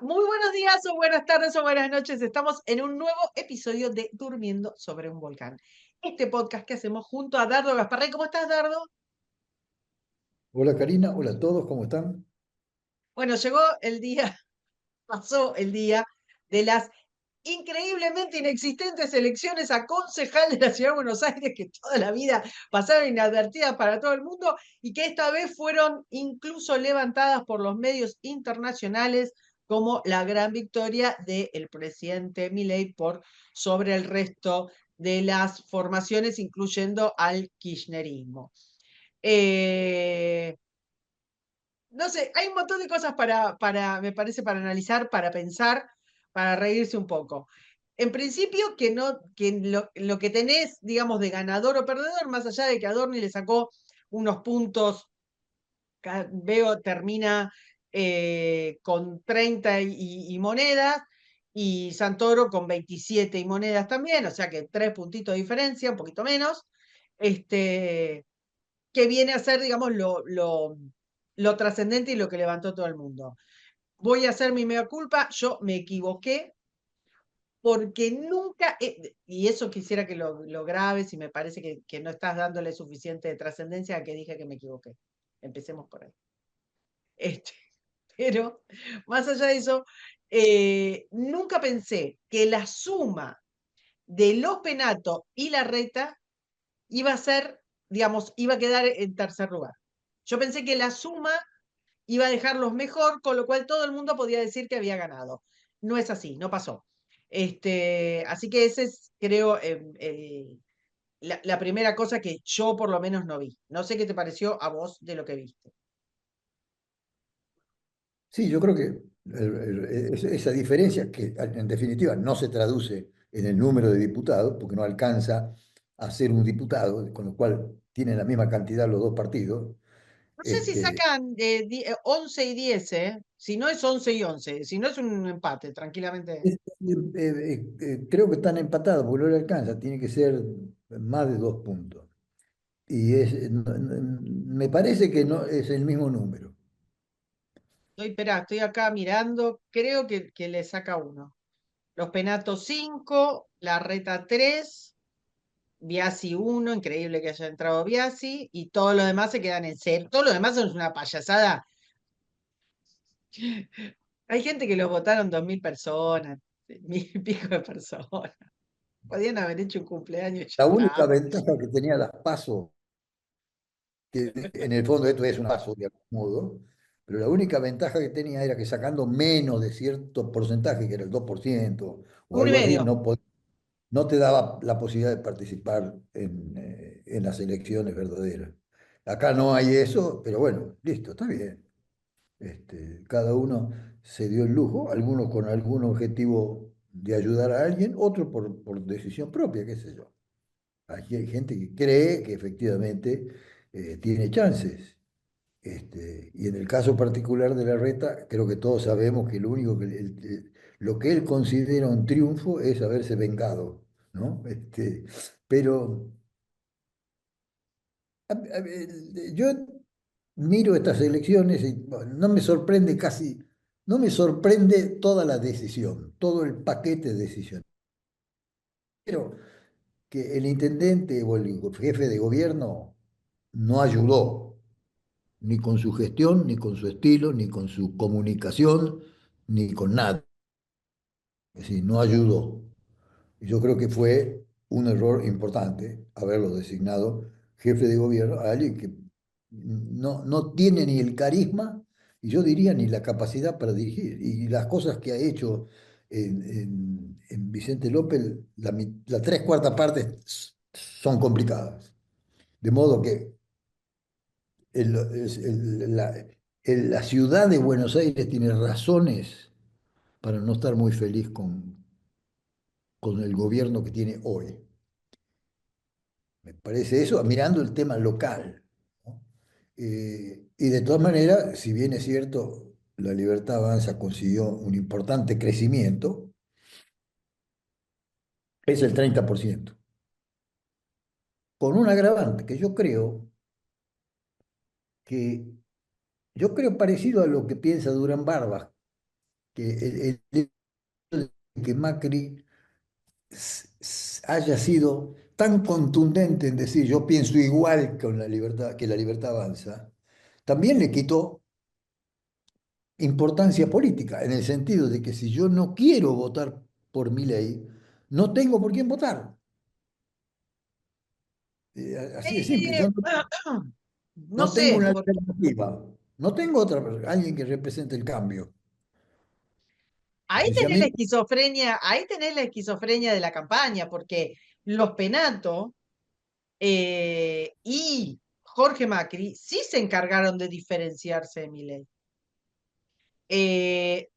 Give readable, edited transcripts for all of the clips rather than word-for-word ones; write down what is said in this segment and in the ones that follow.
Muy buenos días o buenas tardes o buenas noches. Estamos en un nuevo episodio de Durmiendo sobre un volcán. Este podcast que hacemos junto a Dardo Gasparré. ¿Cómo estás, Dardo? Hola Karina, hola a todos, ¿cómo están? Bueno, llegó el día, pasó el día de las increíblemente inexistentes elecciones a concejal de la Ciudad de Buenos Aires que toda la vida pasaron inadvertidas para todo el mundo y que esta vez fueron incluso levantadas por los medios internacionales como la gran victoria del presidente Milei por sobre el resto de las formaciones, incluyendo al kirchnerismo. Eh, no sé, hay un montón de cosas me parece, para analizar, para pensar, para reírse un poco. En principio, que no, que lo que tenés, digamos, de ganador o perdedor, más allá de que Adorni le sacó unos puntos, veo, termina con 30 y monedas, y Santoro con 27 y monedas también, o sea que 3 puntitos de diferencia, un poquito menos. Este, que viene a ser, digamos, lo trascendente y lo que levantó todo el mundo. Voy a hacer mi mea culpa, yo me equivoqué porque nunca, y eso quisiera que lo grabes y me parece que no estás dándole suficiente trascendencia a que dije que me equivoqué. Empecemos por ahí. Este, pero más allá de eso, nunca pensé que la suma de los Penato y la Reta iba a ser, digamos, iba a quedar en tercer lugar. Yo pensé que la suma iba a dejarlos mejor, con lo cual todo el mundo podía decir que había ganado. No es así, no pasó. Así que ese es, creo, la primera cosa que yo por lo menos no vi. No sé qué te pareció a vos de lo que viste. Sí, yo creo que esa diferencia, que en definitiva no se traduce en el número de diputados, porque no alcanza a ser un diputado, con lo cual tienen la misma cantidad los dos partidos. No sé si Este, sacan 11 y 10, ¿eh? Si no es 11 y 11, si no es un empate, tranquilamente. creo que están empatados, porque no le alcanza, tiene que ser más de 2 puntos. Y me parece que no es el mismo número. Espera, estoy acá mirando, creo que le saca uno. Los Penatos 5, la Reta 3, Biasi 1, increíble que haya entrado Biasi, y todo lo demás se quedan en cero. Todo lo demás es una payasada. Hay gente que los votaron 2000 personas, mil y pico de personas. Podían haber hecho un cumpleaños y ya La única está. ventaja que tenía las PASO, que en el fondo esto es un PASO de algún modo, pero la única ventaja que tenía era que sacando menos de cierto porcentaje, que era el 2% o Uno y algo así, medio. no te daba la posibilidad de participar en las elecciones verdaderas. Acá no hay eso, pero bueno, listo, está bien. Cada uno se dio el lujo, algunos con algún objetivo de ayudar a alguien, otros por decisión propia, qué sé yo. Aquí hay gente que cree que efectivamente tiene chances. Y en el caso particular de la Reta, creo que todos sabemos que lo único lo que él considera un triunfo es haberse vengado, ¿no? Pero yo miro estas elecciones y bueno, no me sorprende casi, no me sorprende toda la decisión, todo el paquete de decisiones. Pero que el intendente o el jefe de gobierno no ayudó ni con su gestión, ni con su estilo, ni con su comunicación, ni con nada. Es decir, no ayudó. Y yo creo que fue un error importante haberlo designado jefe de gobierno a alguien que no tiene ni el carisma, y yo diría ni la capacidad para dirigir. Y las cosas que ha hecho en Vicente López, la tres cuartas partes son complicadas. De modo que la ciudad de Buenos Aires tiene razones para no estar muy feliz con el gobierno que tiene hoy. Me parece eso, mirando el tema local, ¿no? Y de todas maneras, si bien es cierto, la Libertad Avanza consiguió un importante crecimiento, es el 30%, con un agravante que yo creo parecido a lo que piensa Durán Barbas, que el hecho de que Macri haya sido tan contundente en decir yo pienso igual con la libertad, que la libertad avanza, también le quitó importancia política, en el sentido de que si yo no quiero votar por mi ley, no tengo por quién votar. Así de simple, Eh, yo no, no no tengo sé, una porque alternativa, no tengo otra, alguien que represente el cambio. ahí Entonces, si a tenés la mí, esquizofrenia, ahí tenés la esquizofrenia de la campaña, porque los Penato y Jorge Macri sí se encargaron de diferenciarse de Milei. Eh,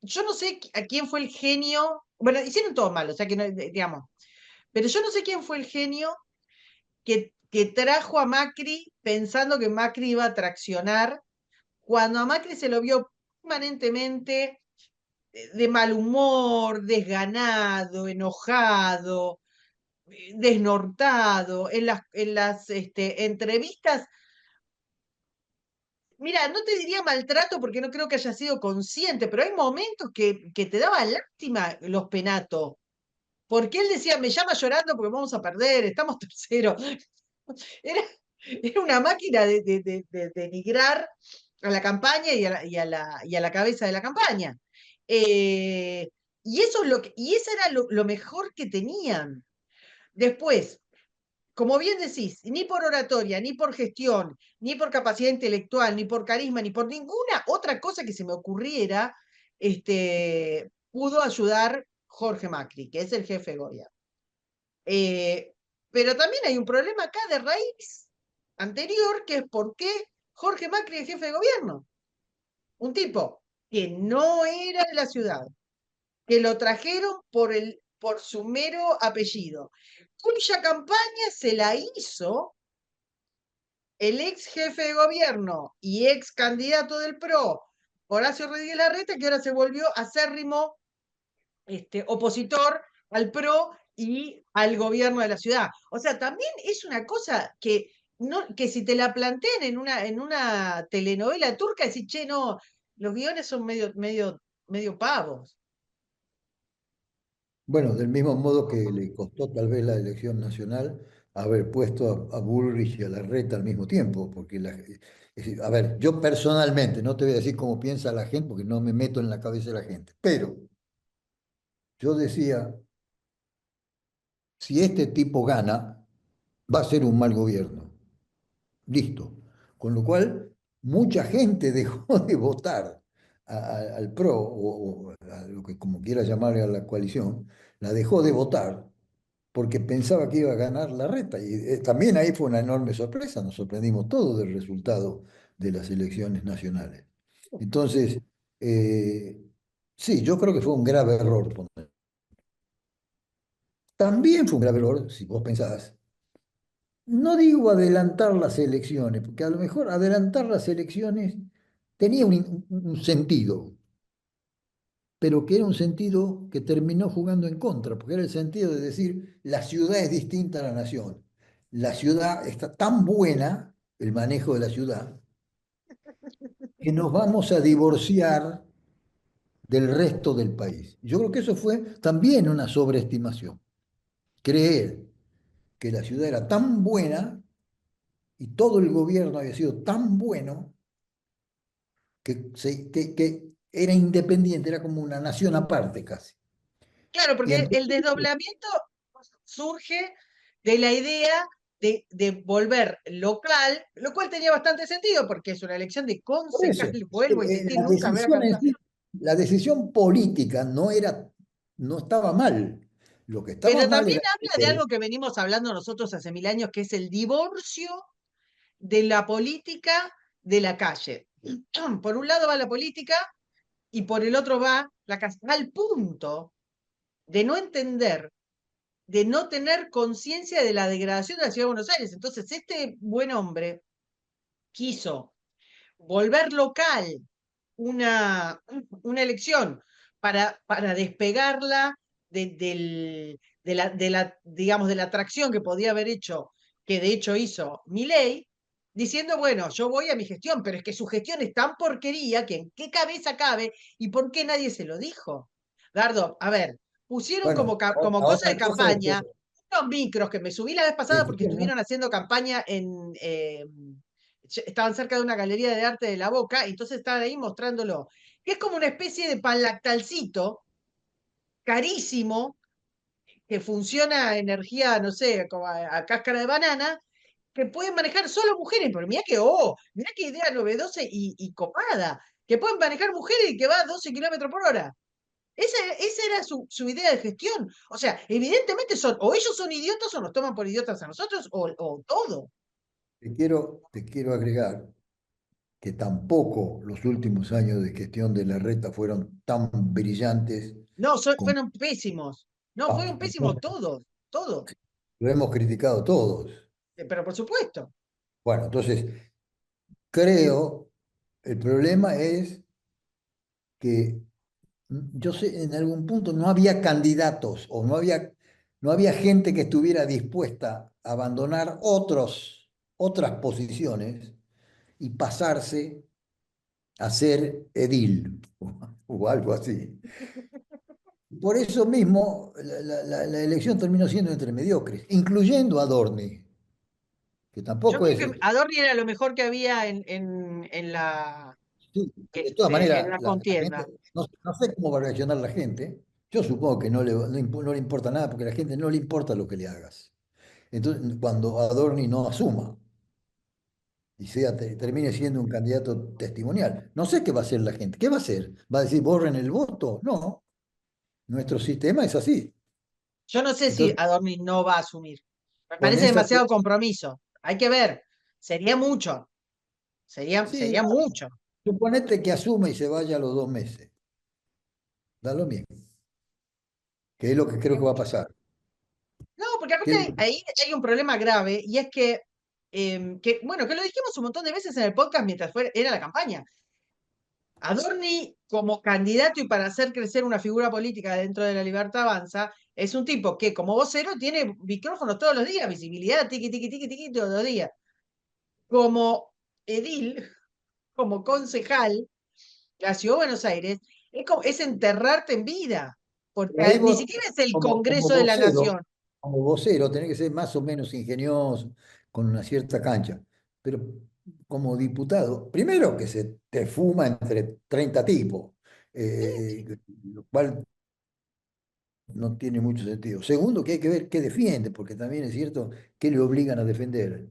yo no sé a quién fue el genio, bueno, hicieron todo mal, o sea que no, digamos, pero yo no sé quién fue el genio que trajo a Macri pensando que Macri iba a traccionar, cuando a Macri se lo vio permanentemente de mal humor, desganado, enojado, desnortado. En las entrevistas, mira, no te diría maltrato porque no creo que haya sido consciente, pero hay momentos que te daba lástima los Penato, porque él decía, me llama llorando porque vamos a perder, estamos terceros. Era, era una máquina de denigrar a la campaña y a la cabeza de la campaña. Eh, y eso es y eso era lo mejor que tenían. Después, como bien decís, ni por oratoria, ni por gestión, ni por capacidad intelectual, ni por carisma, ni por ninguna otra cosa que se me ocurriera, pudo ayudar Jorge Macri, que es el jefe de gobierno. Eh, pero también hay un problema acá de raíz anterior, que es por qué Jorge Macri es jefe de gobierno. Un tipo que no era de la ciudad, que lo trajeron por su mero apellido, cuya campaña se la hizo el ex jefe de gobierno y ex candidato del PRO, Horacio Rodríguez Larreta, que ahora se volvió acérrimo opositor al PRO y al gobierno de la ciudad. O sea, también es una cosa que si te la plantean en una telenovela turca, decís, che, no, los guiones son medio pavos. bueno, del mismo modo que le costó tal vez la elección nacional haber puesto a Bullrich y a Larreta al mismo tiempo, porque a ver, yo personalmente, no te voy a decir cómo piensa la gente, porque no me meto en la cabeza de la gente, pero yo decía, si este tipo gana, va a ser un mal gobierno. Listo. Con lo cual, mucha gente dejó de votar al PRO, o a lo que como quiera llamarle a la coalición, la dejó de votar porque pensaba que iba a ganar la reta. Y también ahí fue una enorme sorpresa, nos sorprendimos todos del resultado de las elecciones nacionales. Entonces, eh, sí, yo creo que fue un grave error poner. También fue un grave error, si vos pensás, no digo adelantar las elecciones, porque a lo mejor adelantar las elecciones tenía un sentido, pero que era un sentido que terminó jugando en contra, porque era el sentido de decir, la ciudad es distinta a la nación. La ciudad está tan buena, el manejo de la ciudad, que nos vamos a divorciar del resto del país. Yo creo que eso fue también una sobreestimación. Creer que la ciudad era tan buena y todo el gobierno había sido tan bueno que era independiente, era como una nación aparte casi. Claro, Y porque el entonces, desdoblamiento surge de la idea de volver local, lo cual tenía bastante sentido, porque es una elección de por eso, concejal, vuelvo a insistir, la nunca me voy a decisión en cansar. sí, la decisión política no estaba mal. Lo que estaba Pero mal también era habla de algo que venimos hablando nosotros hace 1000 años, que es el divorcio de la política de la calle. Por un lado va la política y por el otro va la calle, al punto de no entender, de no tener conciencia de la degradación de la ciudad de Buenos Aires. Entonces, este buen hombre quiso volver local una elección para despegarla digamos, de la atracción que podía haber hecho, que de hecho hizo Milei, diciendo, bueno, yo voy a mi gestión, pero es que su gestión es tan porquería que en qué cabeza cabe y por qué nadie se lo dijo. Gardo, a ver, pusieron Bueno, como la cosa de otra cosa es que campaña unos micros que me subí la vez pasada porque escuchemos, estuvieron haciendo campaña estaban cerca de una galería de arte de La Boca, y entonces estaban ahí mostrándolo, que es como una especie de pan lactalcito carísimo, que funciona a energía, no sé, como a cáscara de banana, que pueden manejar solo mujeres, pero mirá qué idea novedosa y copada, que pueden manejar mujeres y que va a 12 kilómetros por hora. Esa era su idea de gestión. O sea, evidentemente o ellos son idiotas o nos toman por idiotas a nosotros, o todo. te quiero agregar que tampoco los últimos años de gestión de la reta fueron tan brillantes No, como fueron pésimos. No, fueron pésimos entonces todos, todos. lo hemos criticado todos. Pero por supuesto. Bueno, entonces creo, el problema es que yo sé, en algún punto no había candidatos o no había gente que estuviera dispuesta a abandonar otras posiciones y pasarse a ser edil o algo así. Por eso mismo la elección terminó siendo entre mediocres, incluyendo a Dorni, que Yo tampoco creo es. que Adorni era lo mejor que había Sí, de todas en maneras, la la gente, contienda. no sé cómo va a reaccionar la gente. Yo supongo que no le importa nada porque a la gente no le importa lo que le hagas. Entonces, cuando Adorni no asuma y termine siendo un candidato testimonial, no sé qué va a hacer la gente. ¿Qué va a hacer? ¿Va a decir borren el voto? No, nuestro sistema es así. Yo no sé si Entonces, Adorni no va a asumir. Me con parece esa. demasiado compromiso. Hay que ver. Sería mucho. Sí, Sería mucho. suponete que asume y se vaya a los 2 meses. Da lo mismo, que es lo que creo que va a pasar. No, porque ¿Qué es aparte ahí hay un problema grave, y es bueno, que lo dijimos un montón de veces en el podcast mientras era la campaña. Adorni, como candidato y para hacer crecer una figura política dentro de la Libertad Avanza, es un tipo que, como vocero, tiene micrófonos todos los días, visibilidad, tiqui, tiqui, tiqui, tiqui, todos los días. Como edil, como concejal, la Ciudad de Buenos Aires, es enterrarte en vida, porque Ahí ni vos, siquiera es el como, como Congreso de la vocero, Nación. como vocero, tenés que ser más o menos ingenioso, con una cierta cancha. Pero como diputado, primero que se te fuma entre 30 tipos, lo cual no tiene mucho sentido. Segundo, que hay que ver qué defiende, porque también es cierto que le obligan a defender.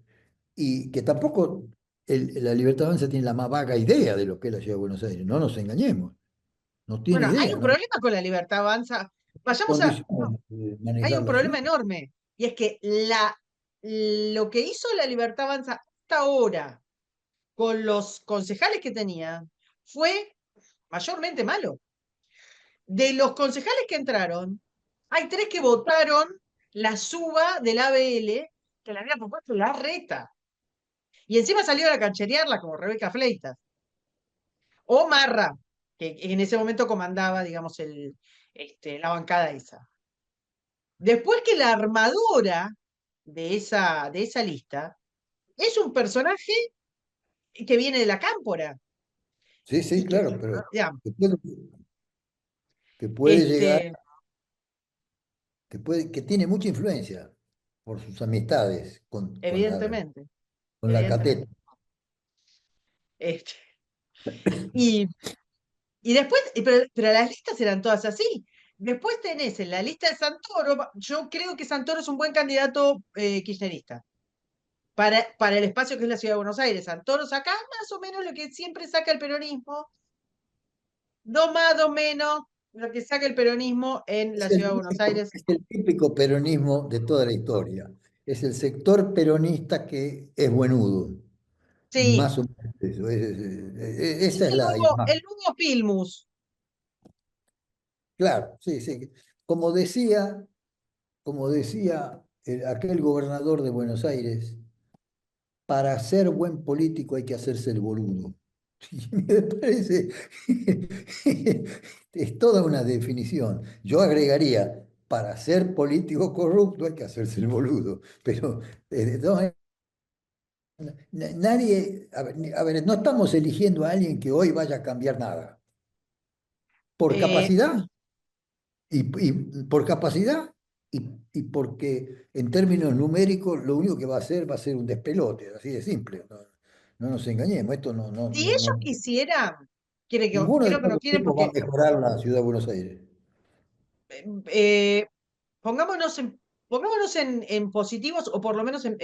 Y que tampoco la Libertad Avanza tiene la más vaga idea de lo que es la Ciudad de Buenos Aires. No nos engañemos. No tiene Bueno, hay idea, un no problema con la Libertad Avanza. Vayamos a, no, condiciones de hay manejar un la ciudad. problema enorme, y es que lo que hizo la Libertad Avanza hasta ahora con los concejales que tenía fue mayormente malo. De los concejales que entraron, hay tres que votaron la suba del ABL que le había propuesto la reta. Y encima salió a cancherearla como Rebeca Fleitas. O Marra, que en ese momento comandaba, digamos, la bancada esa. Después que la armadora de esa lista es un personaje que viene de la cámpora Sí, sí, y que, claro, pero digamos, que puede, que puede llegar, este, que tiene mucha influencia por sus amistades evidentemente, con la cateta. evidentemente. Este, y, y después, pero las listas eran todas así. Después tenés en la lista de Santoro, yo creo que Santoro es un buen candidato kirchnerista. Para el espacio que es la ciudad de Buenos Aires. Santoro saca más o menos lo que siempre saca el peronismo, dos más, dos menos, lo que saca el peronismo en la ciudad de Buenos Aires. Es el típico peronismo de toda la historia. Es el sector peronista que es buenudo. Sí, Más o menos eso. Esa es la el imagen. nuevo Filmus. Claro, sí, sí. Como decía, como decía aquel gobernador de Buenos Aires, para ser buen político hay que hacerse el boludo. Y me parece, es toda una definición. Yo agregaría, para ser político corrupto hay que hacerse el boludo, pero de todas Nadie, a ver, no estamos eligiendo a alguien que hoy vaya a cambiar nada. Por Eh, capacidad, y por capacidad, y porque en términos numéricos lo único que va a ser un despelote, así de simple. No, no nos engañemos, esto si ellos quisieran, ninguno de creo que estos no dos quieren tipos va a porque mejorar la ciudad de Buenos Aires. eh, pongámonos en positivos, o por lo menos no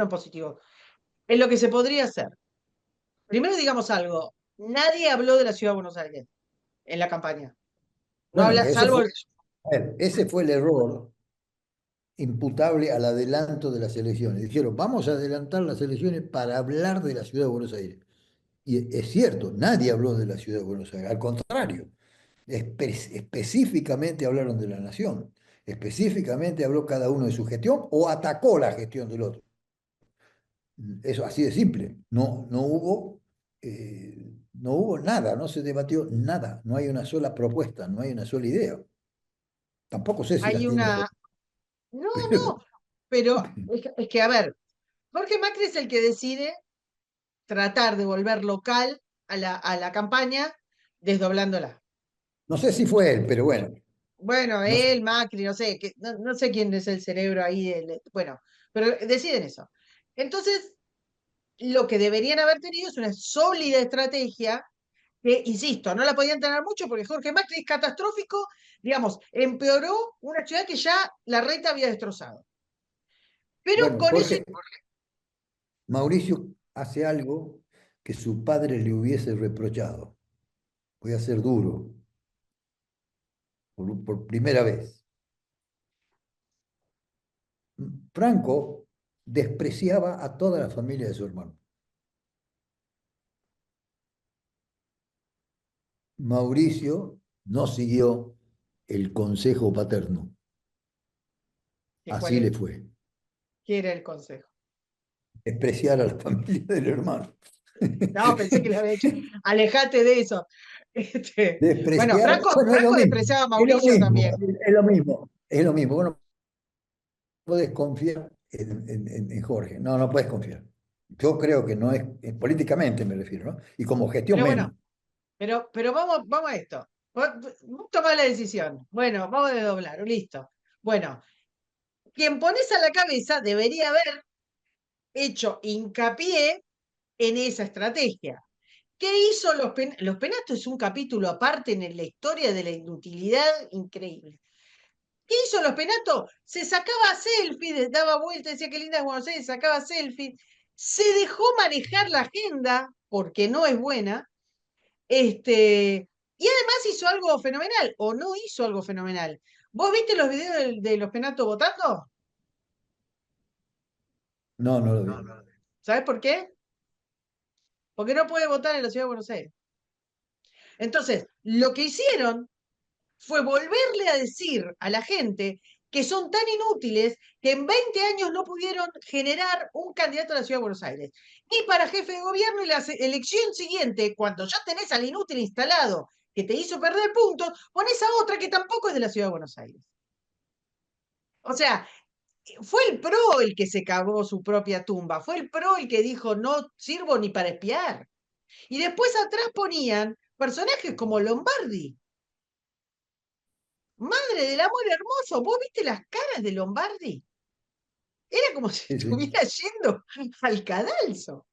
en positivos, en lo que se podría hacer. Primero digamos algo, nadie habló de la ciudad de Buenos Aires en la campaña. No Bueno, habla, salvo a ver, ese fue el error imputable al adelanto de las elecciones. Dijeron, vamos a adelantar las elecciones para hablar de la ciudad de Buenos Aires. Y es cierto, nadie habló de la ciudad de Buenos Aires, al contrario, específicamente hablaron de la nación, específicamente habló cada uno de su gestión o atacó la gestión del otro. Eso así de simple, no hubo nada, no se debatió nada, no hay una sola propuesta, no hay una sola idea. Tampoco sé si las hay tiene una. Jorge. No, no, pero es que, a ver, Jorge Macri es el que decide tratar de volver local a la campaña, desdoblándola. No sé si fue él, pero bueno, Bueno, no sé. él, Macri, no sé, no sé quién es el cerebro ahí, bueno, pero deciden eso. Entonces, lo que deberían haber tenido es una sólida estrategia que, insisto, no la podían tener mucho porque Jorge Macri es catastrófico, digamos, empeoró una ciudad que ya la reta había destrozado. Pero Bueno, con ese, Mauricio hace algo que su padre le hubiese reprochado. Voy a ser duro, por primera vez. Franco despreciaba a toda la familia de su hermano. Mauricio no siguió el consejo paterno. ¿cuál Así le era? fue. ¿Qué era el consejo? Despreciar a la familia del hermano. No, pensé que le había dicho, alejate de eso. Bueno, Despreciar, bueno, es lo Franco mismo, despreciaba a es lo Mauricio mismo, también. es lo mismo, es lo mismo. Bueno, puedes confiar en Jorge. No, no puedes confiar. Yo creo que no es, políticamente me refiero, ¿no? Y como gestión Pero bueno, menos. pero vamos a esto. Vos tomás la decisión. Bueno, vamos a desdoblar, listo. Bueno, quien pones a la cabeza debería haber hecho hincapié en esa estrategia. ¿Qué hizo los Penatos? Es un capítulo aparte en la historia de la inutilidad increíble. ¿Qué hizo los Penatos? Se sacaba selfie, daba vueltas, decía que linda es Buenos Aires, sacaba selfie, se dejó manejar la agenda, porque no es buena, y además hizo algo fenomenal, o no hizo algo fenomenal. ¿Vos viste los videos de los Penatos votando? No, no lo vi. No, no. ¿Sabés por qué? Porque no puede votar en la ciudad de Buenos Aires. Entonces, lo que hicieron fue volverle a decir a la gente que son tan inútiles que en 20 años no pudieron generar un candidato a la ciudad de Buenos Aires. Ni para jefe de gobierno y la elección siguiente, cuando ya tenés al inútil instalado que te hizo perder puntos, pones a otra que tampoco es de la ciudad de Buenos Aires. O sea, fue el PRO el que se cavó su propia tumba, fue el PRO el que dijo no sirvo ni para espiar. Y después atrás ponían personajes como Lombardi. Madre del amor hermoso, ¿vos viste las caras de Lombardi? Era como si Sí, sí. estuviera yendo al cadalso.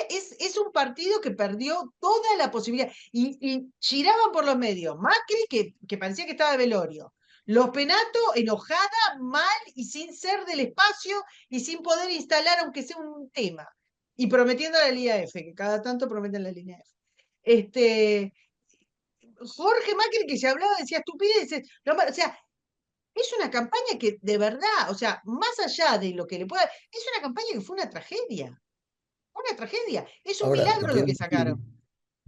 Es un partido que perdió toda la posibilidad. Y giraban por los medios. Macri, que parecía que estaba de velorio. Los Penato, enojada, mal y sin ser del espacio y sin poder instalar, aunque sea un tema. Y prometiendo la línea F, que cada tanto prometen la línea F. Este, Jorge Macri, que se hablaba, decía estupideces. O sea, es una campaña que de verdad, o sea, más allá de lo que le pueda, es una campaña que fue una tragedia, es un Ahora, milagro lo que sacaron.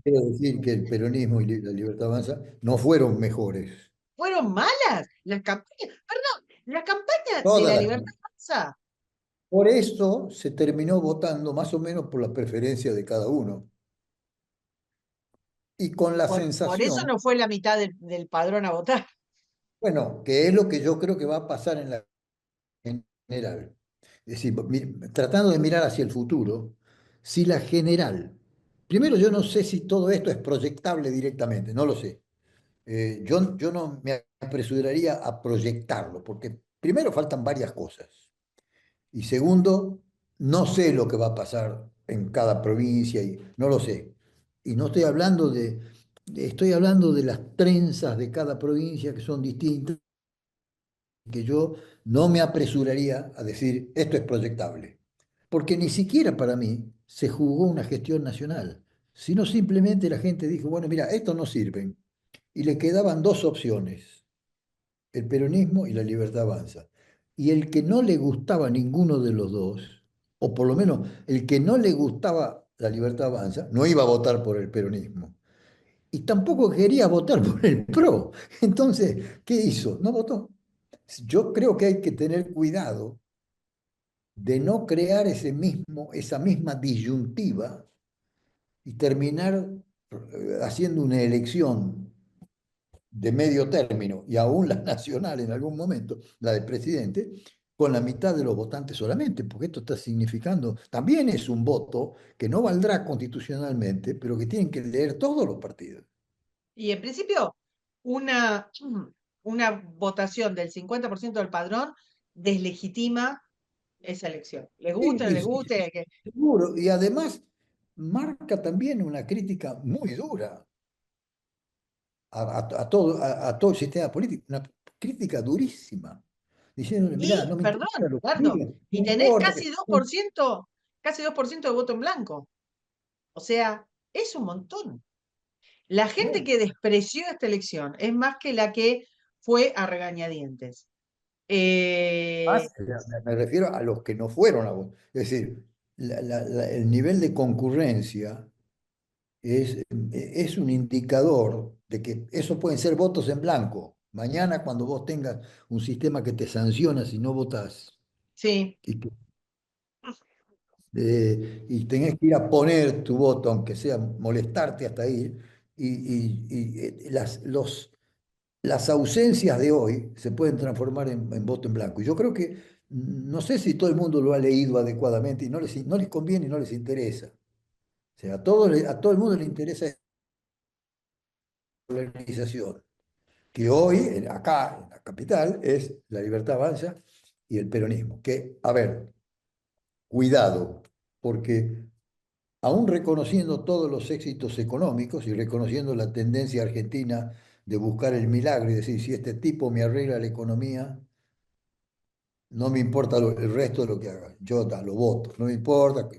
quiero decir que el peronismo y la Libertad Avanza no fueron mejores. Fueron malas las campañas, perdón, la campaña de Todas la las Libertad campañas. Avanza, Por eso se terminó votando más o menos por la preferencia de cada uno. Y con la por eso sensación, no fue la mitad del padrón a votar. bueno, que es lo que yo creo que va a pasar en la general. es decir, tratando de mirar hacia el futuro, si la general, primero yo no sé si todo esto es proyectable directamente, no lo sé. Yo no me apresuraría a proyectarlo, porque primero faltan varias cosas. Y segundo, no sé lo que va a pasar en cada provincia y no lo sé. Y no estoy hablando estoy hablando de las trenzas de cada provincia que son distintas, que yo no me apresuraría a decir esto es proyectable. Porque ni siquiera para mí se jugó una gestión nacional, sino simplemente la gente dijo, bueno, mira, esto no sirven. Y le quedaban dos opciones, el peronismo y la libertad avanza. Y el que no le gustaba ninguno de los dos, o por lo menos el que no le gustaba la libertad avanza, no iba a votar por el peronismo. Y tampoco quería votar por el PRO. Entonces, ¿qué hizo? No votó. Yo creo que hay que tener cuidado de no crear esa misma disyuntiva y terminar haciendo una elección de medio término y aún la nacional en algún momento, la del presidente, con la mitad de los votantes solamente, porque esto está significando, también es un voto que no valdrá constitucionalmente, pero que tienen que leer todos los partidos. Y en principio, una, una votación del 50% del padrón deslegitima esa elección. Les guste o no Sí, les guste, que seguro. Y además marca también una crítica muy dura a todo el sistema político, una crítica durísima, diciéndole, mirá, y, no me interesa perdón, lo que Eduardo, digan, no y tenés importa que... casi 2% de voto en blanco. O sea, es un montón. La gente No, que despreció esta elección es más que la que fue a regañadientes. Eh, más, me refiero a los que no fueron a votar. Es decir, el nivel de concurrencia es un indicador de que eso pueden ser votos en blanco. Mañana, cuando vos tengas un sistema que te sanciona si no votas sí, y, y tenés que ir a poner tu voto, aunque sea molestarte hasta ir, las ausencias de hoy se pueden transformar en voto en blanco. Y yo creo que no sé si todo el mundo lo ha leído adecuadamente y no les conviene y no les interesa. O sea, a todo el mundo le interesa la organización, que hoy, acá, en la capital, es la Libertad Avanza y el peronismo. Que, a ver, cuidado, porque aún reconociendo todos los éxitos económicos y reconociendo la tendencia argentina de buscar el milagro y decir, si este tipo me arregla la economía, no me importa el resto de lo que haga, yo lo voto, no me importa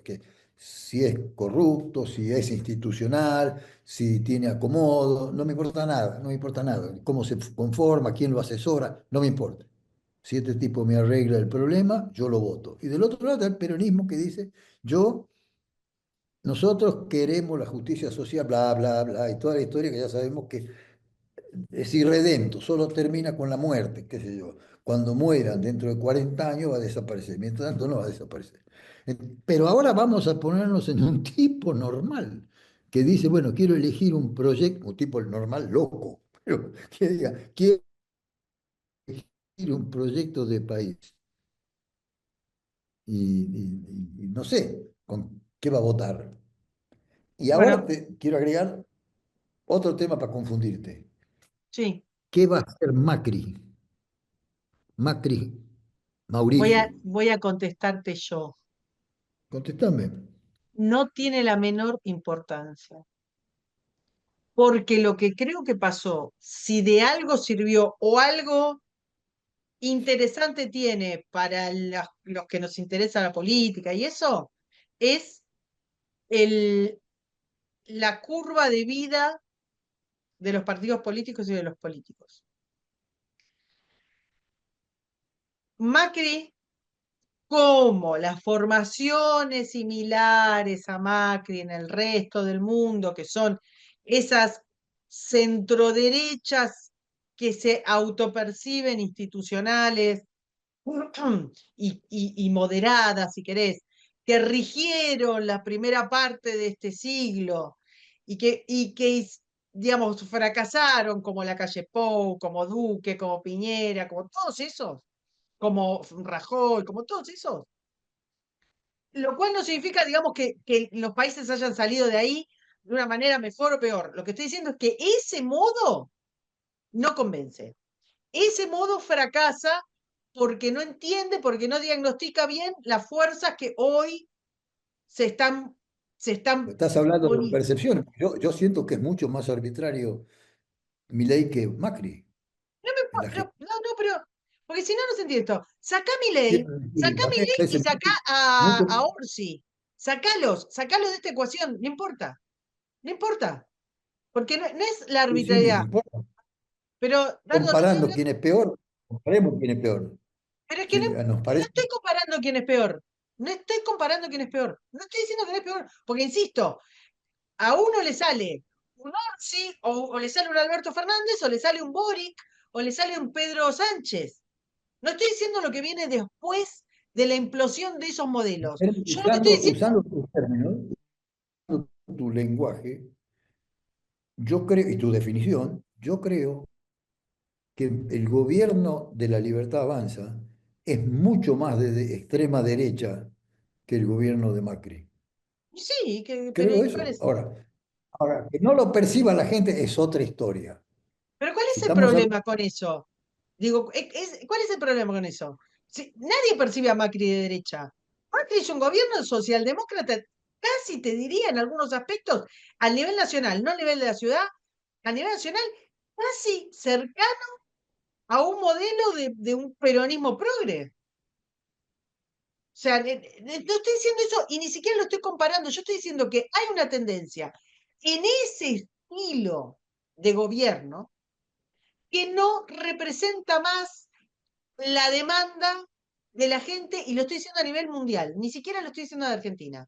si es corrupto, si es institucional, si tiene acomodo, no me importa nada, no me importa nada, cómo se conforma, quién lo asesora, no me importa. Si este tipo me arregla el problema, yo lo voto. Y del otro lado está el peronismo que dice, yo, nosotros queremos la justicia social, bla, bla, bla, y toda la historia que ya sabemos que es irredento, solo termina con la muerte, qué sé yo. Cuando mueran dentro de 40 años va a desaparecer, mientras tanto no va a desaparecer. Pero ahora vamos a ponernos en un tipo normal, que dice, bueno, quiero elegir un proyecto, un tipo normal loco, pero que diga, quiero elegir un proyecto de país. Y no sé con qué va a votar. Y ahora bueno, te quiero agregar otro tema para confundirte. sí, ¿Qué va a hacer Macri? Macri, Mauricio. voy a contestarte yo. Contestame. No tiene la menor importancia. Porque lo que creo que pasó, si de algo sirvió o algo interesante tiene para los que nos interesa la política y eso, es el, la curva de vida de los partidos políticos y de los políticos. Macri, como las formaciones similares a Macri en el resto del mundo, que son esas centroderechas que se autoperciben institucionales y moderadas, si querés, que rigieron la primera parte de este siglo y que digamos, fracasaron como la calle Pou, como Duque, como Piñera, como todos esos, como Rajoy, como todos esos. Lo cual no significa, digamos, que los países hayan salido de ahí de una manera mejor o peor. Lo que estoy diciendo es que ese modo no convence. Ese modo fracasa porque no entiende, porque no diagnostica bien las fuerzas que hoy se están, se están Estás hablando de poniendo. percepciones. Yo siento que es mucho más arbitrario Milei que Macri No me en la pero, gente. no, no, pero, porque si no, no se entiende esto. Quiero decir, Sacá a me Milei y parece sacá mucho, a Orsi. Sacalos de esta ecuación, no importa, no importa, porque no, no es la sí, sí, no arbitrariedad. importa. Pero, Nardo, no estoy Comparando hablando, quién es peor, comparemos quién es peor. pero es que Si no, nos no parece, estoy comparando quién es peor. No estoy comparando quién es peor. No estoy diciendo quién es peor, porque insisto, a uno le sale un Orsi, o le sale un Alberto Fernández, o le sale un Boric, o le sale un Pedro Sánchez. No estoy diciendo lo que viene después de la implosión de esos modelos. Yo lo que estoy diciendo, usando tus términos, usando tu lenguaje, yo creo, y tu definición, yo creo que el gobierno de la Libertad Avanza es mucho más de extrema derecha que el gobierno de Macri. sí, pero Creo ¿cuál eso. es? Ahora, que no lo perciba la gente es otra historia. Pero ¿cuál Si es el estamos hablando problema con eso? Digo, ¿cuál es el problema con eso? Si, nadie percibe a Macri de derecha. Macri es un gobierno socialdemócrata, casi te diría en algunos aspectos, a nivel nacional, no a nivel de la ciudad, a nivel nacional, casi cercano a un modelo de un peronismo progre. O sea, no estoy diciendo eso y ni siquiera lo estoy comparando. Yo estoy diciendo que hay una tendencia en ese estilo de gobierno que no representa más la demanda de la gente, y lo estoy diciendo a nivel mundial, ni siquiera lo estoy diciendo de Argentina.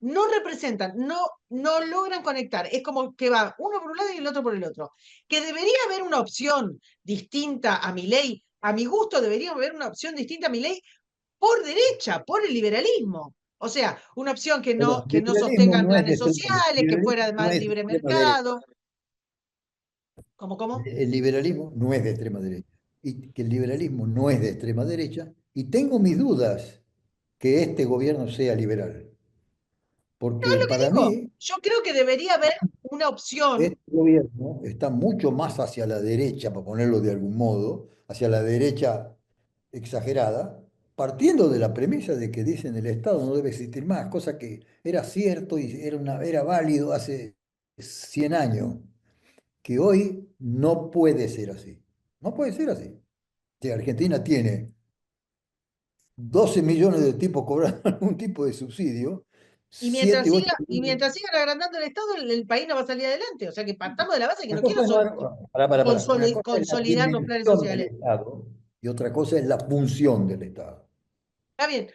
No representan, no logran conectar. Es como que va uno por un lado y el otro por el otro. Que debería haber una opción distinta a mi ley. A mi gusto debería haber una opción distinta a mi ley por derecha, por el liberalismo. O sea, una opción Pero el que no liberalismo sostenga no es de planes extrema, sociales, que liberalismo fuera no más es de libre extrema derecha. mercado. ¿Cómo? El liberalismo no es de extrema derecha. Y que el liberalismo no es de extrema derecha. Y tengo mis dudas que este gobierno sea liberal. No, Porque lo que para digo, mí, yo creo que debería haber una opción. este gobierno está mucho más hacia la derecha, para ponerlo de algún modo, hacia la derecha exagerada, partiendo de la premisa de que dicen el Estado no debe existir más, cosa que era cierto y era válido hace 100 años, que hoy no puede ser así. No puede ser así. Si Argentina tiene 12 millones de tipos cobrando algún tipo de subsidio, 7 8 Y millones. mientras sigan agrandando el Estado, el país no va a salir adelante. O sea que partamos de la base que Una no quiero cosa es, una cosa es la consolidar los planes dimensión del sociales. Estado y otra cosa es la función del Estado. Está bien,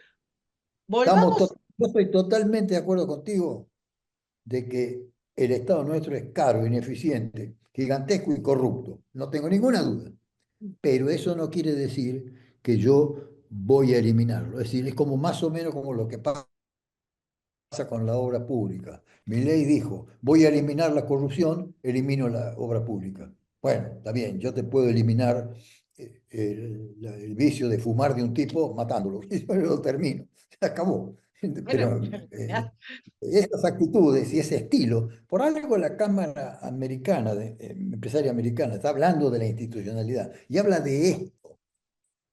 volvamos. Yo estoy totalmente de acuerdo contigo de que el Estado nuestro es caro, ineficiente, gigantesco y corrupto. No tengo ninguna duda. Pero eso no quiere decir que yo voy a eliminarlo. Es decir, es como más o menos como lo que pasa con la obra pública. Milei dijo, voy a eliminar la corrupción, elimino la obra pública. Bueno, está bien, yo te puedo eliminar el vicio de fumar de un tipo matándolo. Y yo lo termino, se acabó. Bueno, Pero esas actitudes y ese estilo, por algo la Cámara Americana, Empresaria Americana, está hablando de la institucionalidad y habla de esto.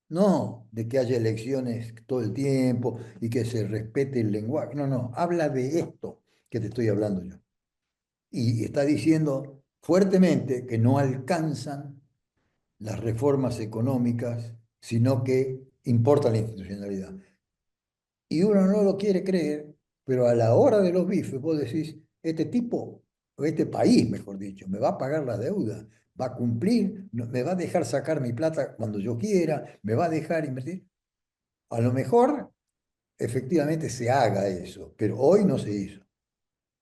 No de que haya elecciones todo el tiempo y que se respete el lenguaje. No, no, habla de esto que te estoy hablando yo. Y está diciendo fuertemente que no alcanzan las reformas económicas, sino que importa la institucionalidad. Y uno no lo quiere creer, pero a la hora de los bifes vos decís, este tipo, o este país, mejor dicho, me va a pagar la deuda, va a cumplir, me va a dejar sacar mi plata cuando yo quiera, me va a dejar invertir. A lo mejor efectivamente se haga eso, pero hoy no se hizo.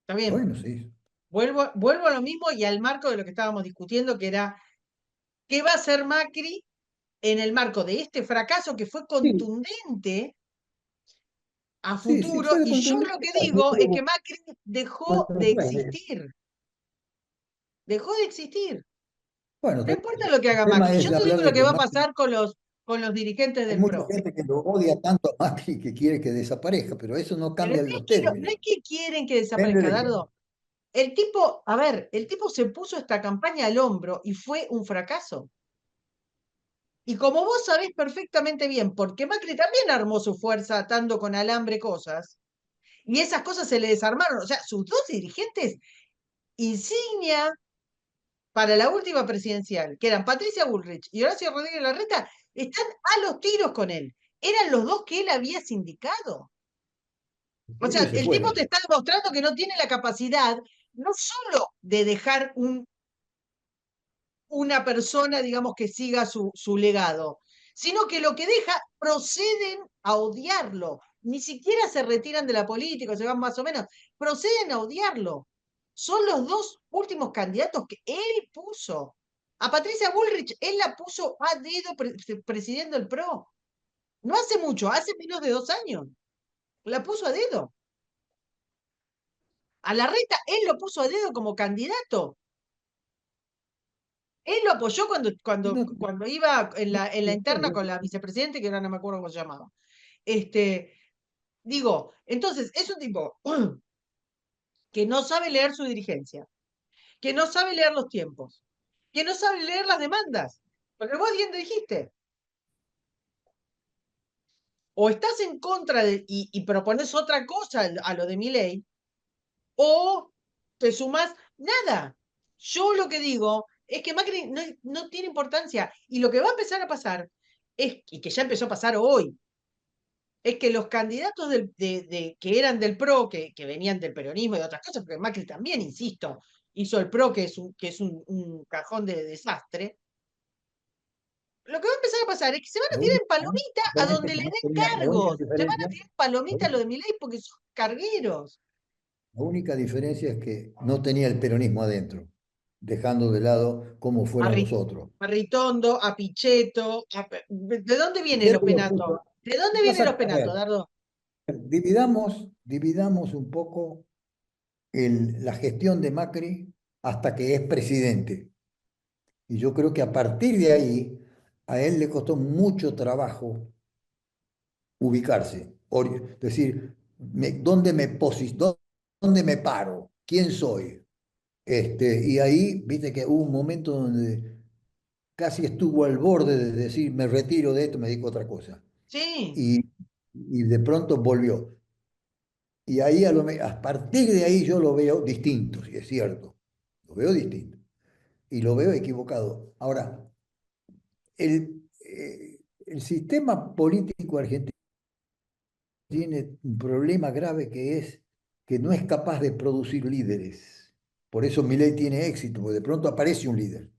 está Hoy bien. no se hizo. Vuelvo a lo mismo y al marco de lo que estábamos discutiendo, que era qué va a hacer Macri en el marco de este fracaso que fue Sí, contundente a sí, sí, futuro. fue de Y yo contundente. lo que digo es que Macri dejó de Bueno, existir. Dejó de existir. bueno, No importa lo que el haga tema Macri. es Yo te digo hablar lo de que que va a pasar con con los dirigentes Hay del mucha PRO. gente que lo odia tanto a Macri que quiere que desaparezca, pero eso no Pero cambia no es los que, no términos. es que quieren que Depende desaparezca, de quién. Dardo. El tipo, a ver, el tipo se puso esta campaña al hombro y fue un fracaso. Y como vos sabés perfectamente bien, porque Macri también armó su fuerza atando con alambre cosas, y esas cosas se le desarmaron. O sea, sus dos dirigentes insignia para la última presidencial, que eran Patricia Bullrich y Horacio Rodríguez Larreta, están a los tiros con él. Eran los dos que él había sindicado. O sea, Ellos se el tipo te fueron. está demostrando que no tiene la capacidad no solo de dejar una persona, digamos, que siga su legado, sino que lo que deja proceden a odiarlo. Ni siquiera se retiran de la política, se van más o menos, proceden a odiarlo. Son los dos últimos candidatos que él puso. A Patricia Bullrich, él la puso a dedo presidiendo el PRO. No hace mucho, hace menos de 2 años. La puso a dedo. A Larreta, él lo puso a dedo como candidato. Él lo apoyó Y no- cuando iba en la interna no- con la vicepresidente, que ahora no me acuerdo cómo se llamaba. Este, digo, entonces, es un tipo que no sabe leer su dirigencia, que no sabe leer los tiempos, que no sabe leer las demandas. Porque vos bien dijiste, o estás en contra y propones otra cosa a lo de mi ley, o te sumás nada. Yo lo que digo es que Macri no tiene importancia. Y lo que va a empezar a pasar y que ya empezó a pasar hoy, es que los candidatos que eran del PRO, que venían del peronismo y de otras cosas, porque Macri también, insisto, hizo el PRO, que es un cajón de desastre. Lo que va a empezar a pasar es que se van a la tirar única en palomita a diferencia donde que le no den tenía, la única cargos. Se van a diferencia, tirar en palomita a lo la de mi ley porque son cargueros. única diferencia es que no tenía el peronismo adentro, dejando de lado cómo A, fueron los otros. a Ritondo, a Pichetto. ¿De dónde viene los Pichetto lo penatos? puso. ¿De dónde vienen Pasa, los a penatos, ver, Dardo? dividamos un poco la gestión de Macri hasta que es presidente. Y yo creo que a partir de ahí, a él le costó mucho trabajo ubicarse, decir, dónde me paro, quién soy. Y ahí, viste que hubo un momento donde casi estuvo al borde de decir, me retiro de esto, me dedico a otra cosa. Sí. Y, y de pronto volvió. Y ahí a partir de ahí yo lo veo distinto, si es cierto. Lo veo distinto. Y lo veo equivocado. Ahora, el sistema político argentino tiene un problema grave que es que no es capaz de producir líderes. Por eso Milei tiene éxito, porque de pronto aparece un líder.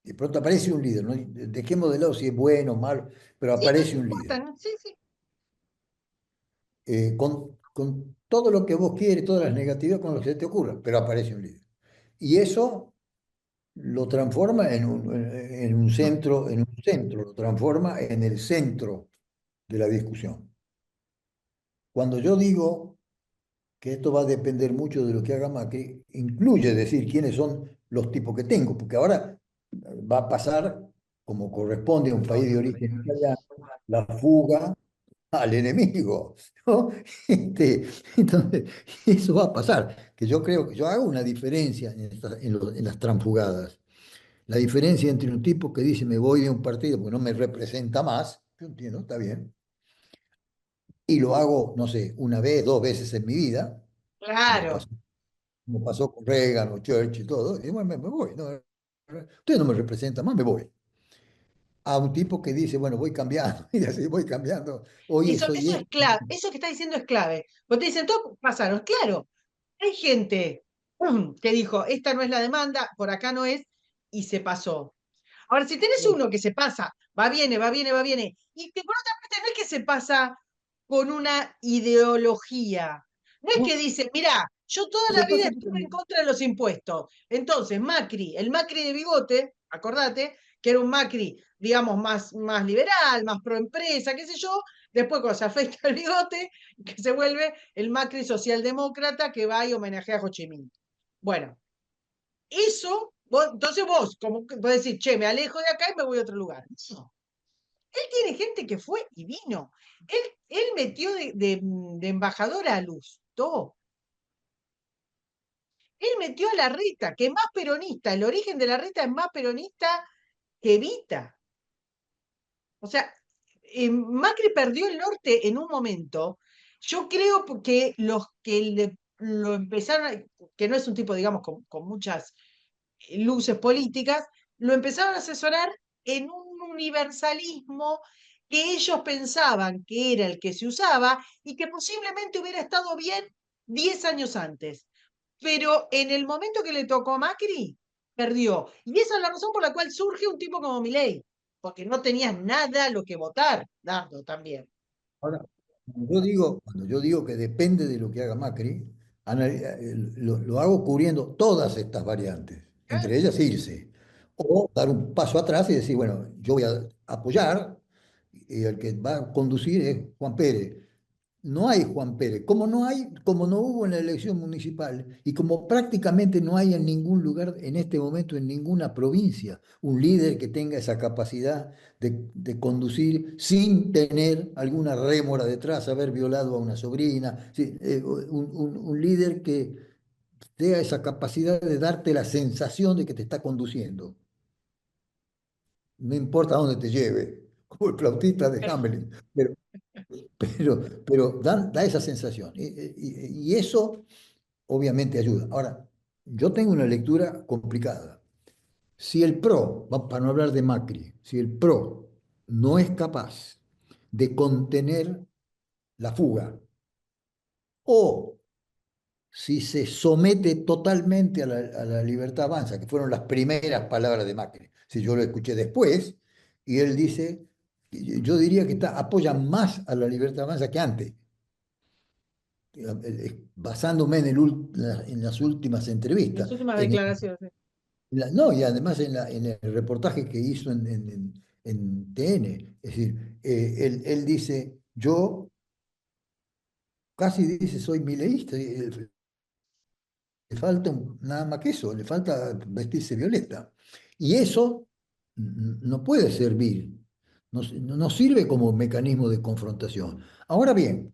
De pronto aparece un líder. ¿No? Dejemos de lado si es bueno o malo, pero Sí, no, aparece no un importa, líder. ¿no? Sí, sí. Con todo lo que vos quieres, todas las negativas con lo que se te ocurra, pero aparece un líder. Y eso lo transforma en un centro, lo transforma en el centro de la discusión. Cuando yo digo que esto va a depender mucho de lo que haga Macri, incluye decir quiénes son los tipos que tengo, porque ahora va a pasar, como corresponde a un país de origen italiano, la fuga al enemigo, ¿no? Entonces, eso va a pasar, que yo creo que yo hago una diferencia en las transfugadas. La diferencia entre un tipo que dice me voy de un partido porque no me representa más, yo entiendo, está bien, y lo hago, no sé, una vez, dos veces en mi vida, como Claro. pasó, como pasó con Reagan o Churchill y todo, y bueno, me voy, no, usted no me representa más, me voy. A un tipo que dice, bueno, voy cambiando, y así voy cambiando, hoy soy Eso es esto. clave, eso que está diciendo es clave. Porque te dicen, todos pasaron. Claro, hay gente que dijo, esta no es la demanda, por acá no es, y se pasó. Ahora, si tenés uno que se pasa, va, viene, va, viene, va, viene, y que por otra parte no es que se pasa con una ideología. No es No, que dice, mira, yo toda la se vida pasa estuve en contra de los impuestos. Entonces, Macri, el Macri de bigote, acordate, que era un Macri, digamos, más liberal, más pro empresa, qué sé yo, después cuando se afeita el bigote, que se vuelve el Macri socialdemócrata que va y homenajea a Ho Chi Minh. Bueno, eso, entonces vos, como que vos decís, che, me alejo de acá y me voy a otro lugar. No. Él tiene gente que fue y vino. Él metió de embajadora a Lustó. Él metió a la Reta, que es más peronista. El origen de la Reta es más peronista que Evita. O sea, Macri perdió el norte en un momento. Yo creo que los que lo empezaron, que no es un tipo, digamos, con muchas luces políticas, lo empezaron a asesorar en un universalismo que ellos pensaban que era el que se usaba y que posiblemente hubiera estado bien 10 años antes. Pero en el momento que le tocó a Macri, perdió. Y esa es la razón por la cual surge un tipo como Milei, porque no tenías nada a lo que votar, Dardo, también. Ahora, cuando yo digo que depende de lo que haga Macri, lo hago cubriendo todas estas variantes, entre ellas irse, o dar un paso atrás y decir, bueno, yo voy a apoyar y el que va a conducir es Juan Pérez. No hay Juan Pérez, como no hay, como no hubo en la elección municipal y como prácticamente no hay en ningún lugar en este momento, en ninguna provincia, un líder que tenga esa capacidad de conducir sin tener alguna rémora detrás, haber violado a una sobrina, sí, un líder que tenga esa capacidad de darte la sensación de que te está conduciendo, no importa dónde te lleve, como el flautista de Hamelin, pero da esa sensación. Y eso obviamente ayuda. Ahora, yo tengo una lectura complicada. Si el PRO, para no hablar de Macri, si el PRO no es capaz de contener la fuga o si se somete totalmente a la libertad avanza, que fueron las primeras palabras de Macri, si yo lo escuché después, y él dice, yo diría que apoya más a la libertad avanza que antes. Basándome en las últimas Las entrevistas, últimas declaraciones. no, y además en el reportaje que hizo en TN, es decir, él dice, yo casi dice, soy mileísta, le falta nada más que eso, le falta vestirse violeta. Y eso no puede servir, no sirve como mecanismo de confrontación. Ahora bien,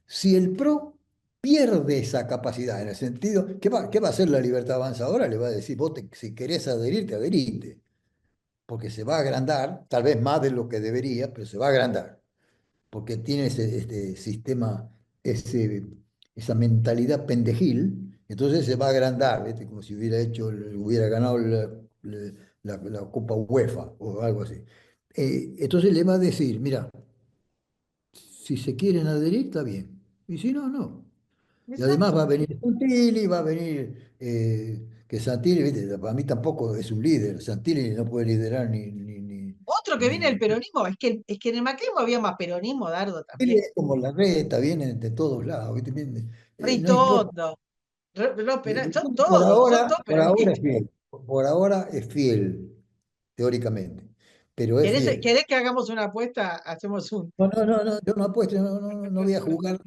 si el PRO pierde esa capacidad, en el sentido, qué va a hacer la Libertad Avanzadora? Le va a decir, si querés adherirte, adherite, porque se va a agrandar, tal vez más de lo que debería, pero se va a agrandar, porque tiene este sistema, esa mentalidad pendejil, entonces se va a agrandar, ¿viste? Como si hubiera ganado la Copa UEFA o algo así. Entonces le va a decir, mira, si se quieren adherir, está bien, y si no, no. Y además va Exacto. a venir Santilli, va a venir, que Santilli, ¿viste? Para mí tampoco es un líder. Santilli no puede liderar Otro que viene del ni... peronismo, es que en el macrismo había más peronismo, Dardo, Él también. es como la reta, viene de todos lados, ¿viste? No importa. Ritondo, son todos Por ahora es peronistas. fiel. Por ahora es fiel, teóricamente. Pero es fiel. ¿Querés que hagamos una apuesta? Hacemos un. No, no, no, no, yo no apuesto, no voy a jugar.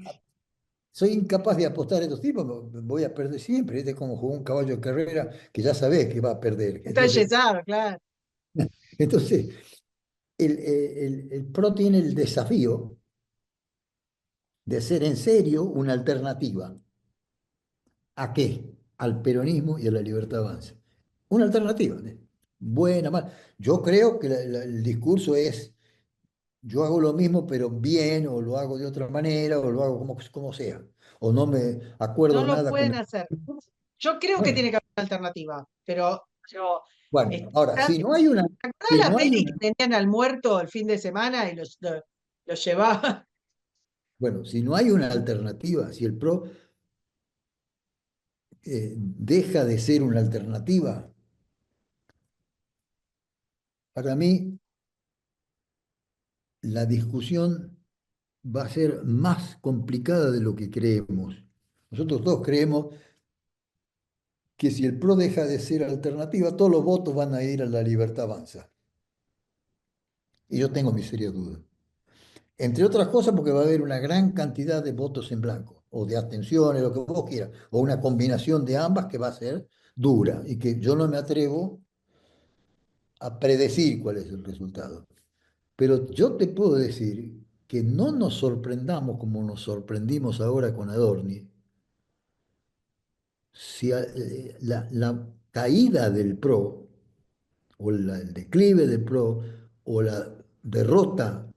Soy incapaz de apostar a estos tipos, voy a perder siempre. ¿Viste? Es como jugar un caballo de carrera que ya sabes que va a perder. Está enyesado, claro. Entonces, el PRO tiene el desafío de ser en serio una alternativa. ¿A qué? Al peronismo y a la libertad avanza. Una alternativa, ¿eh? Buena, mala. Yo creo que el discurso es, yo hago lo mismo, pero bien, o lo hago de otra manera, o lo hago como sea. O no me No acuerdo lo nada con pueden el... hacer. Yo creo que tiene Bueno, que haber una alternativa, pero bueno, ahora, está- ¿te acordás si la no hay peli una, que tenían al muerto el fin de semana y lo llevaba? bueno, si no hay una alternativa, si el PRO deja de ser una alternativa, para mí la discusión va a ser más complicada de lo que creemos. Nosotros todos creemos que si el PRO deja de ser alternativa, todos los votos van a ir a la libertad avanza. Y yo tengo mis serias dudas. Entre otras cosas porque va a haber una gran cantidad de votos en blanco, o de abstenciones, lo que vos quieras, o una combinación de ambas que va a ser dura y que yo no me atrevo a predecir cuál es el resultado. Pero yo te puedo decir que no nos sorprendamos como nos sorprendimos ahora con Adorni, si la caída del PRO, o el declive del PRO, o la derrota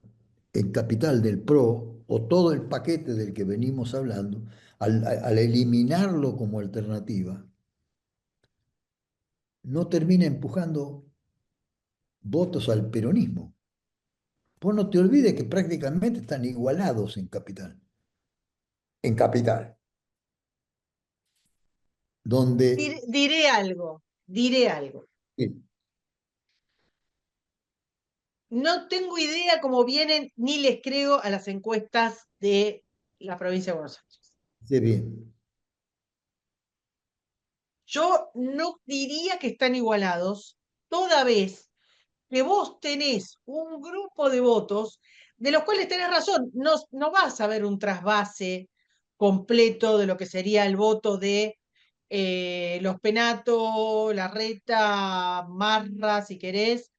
en capital del PRO, o todo el paquete del que venimos hablando, al eliminarlo como alternativa, no termina empujando votos al peronismo. Vos no te olvides que prácticamente están igualados en capital. En capital, donde Diré algo. sí, No tengo idea cómo vienen, ni les creo a las encuestas de la provincia de Buenos Aires. sé bien. Yo no diría que están igualados, toda vez que vos tenés un grupo de votos de los cuales tenés razón, no vas a ver un trasvase completo de lo que sería el voto de los Penato, Larreta, Marra, si querés,